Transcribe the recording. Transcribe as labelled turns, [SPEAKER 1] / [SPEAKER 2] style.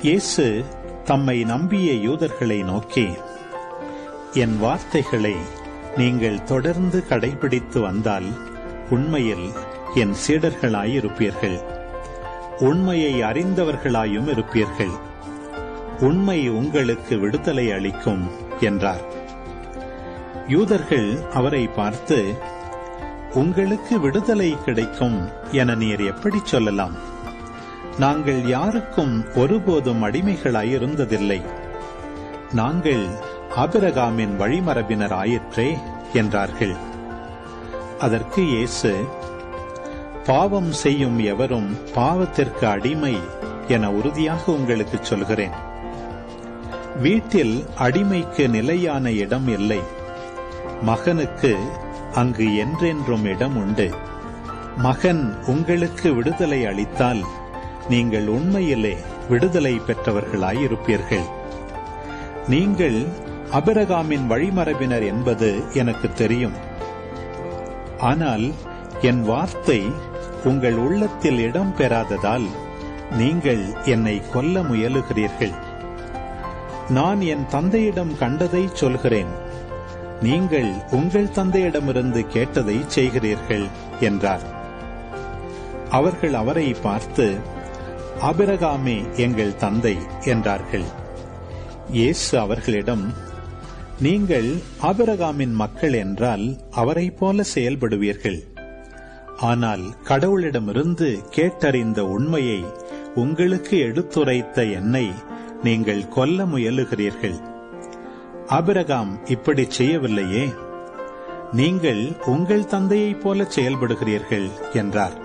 [SPEAKER 1] இயேசு தம்மை நம்பிய யூதர்களை நோக்கி, என் வார்த்தைகளை நீங்கள் தொடர்ந்து கடைபிடித்து வந்தால் உண்மையில் என் சீடர்களாயிருப்பீர்கள், உண்மையை அறிந்தவர்களாயும் இருப்பீர்கள். உண்மை உங்களுக்கு விடுதலை அளிக்கும் என்றார். யூதர்கள் அவரை பார்த்து, உங்களுக்கு விடுதலை கிடைக்கும் என நீர் எப்படி சொல்லலாம்? நாங்கள் யாருக்கும் ஒருபோதும் அடிமைகளாயிருந்ததில்லை. நாங்கள் ஆபிரகாமின் வழிமரபினர் ஆயிற்றே என்றார்கள். அதற்கு இயேசு, பாவம் செய்யும் எவரும் பாவத்திற்கு அடிமை என உறுதியாக உங்களுக்கு சொல்கிறேன். வீட்டில் அடிமைக்கு நிலையான இடம் இல்லை, மகனுக்கு அங்கு என்றென்றும் இடம் உண்டு. மகன் உங்களுக்கு விடுதலை அளித்தால் நீங்கள் உண்மையிலே விடுதலை பெற்றவர்களாயிருப்பீர்கள். நீங்கள் ஆபிரகாமின் வழிமரபினர் என்பது எனக்கு தெரியும். ஆனால் என் வார்த்தை உங்கள் உள்ளத்தில் இடம் பெறாததால் நீங்கள் என்னை கொல்ல முயலுகிறீர்கள். நான் என் தந்தையிடம் கண்டதை சொல்கிறேன், நீங்கள் உங்கள் தந்தையிடமிருந்து கேட்டதை செய்கிறீர்கள் என்றார். அவர்கள் அவரை பார்த்து, ஆபிரகாமே எங்கள் தந்தை என்றார்கள். இயேசு அவர்களிடம், நீங்கள் ஆபிரகாமின் மக்கள் என்றால் அவரைப் போல செயல்படுவீர்கள். ஆனால் கடவுளிடமிருந்து கேட்டறிந்த உண்மையை உங்களுக்கு எடுத்துரைத்த என்னை நீங்கள் கொல்ல முயலுகிறீர்கள். ஆபிரகாம் இப்படி செய்யவில்லையே, நீங்கள் உங்கள் தந்தையைப் போல செயல்படுகிறீர்கள் என்றார்.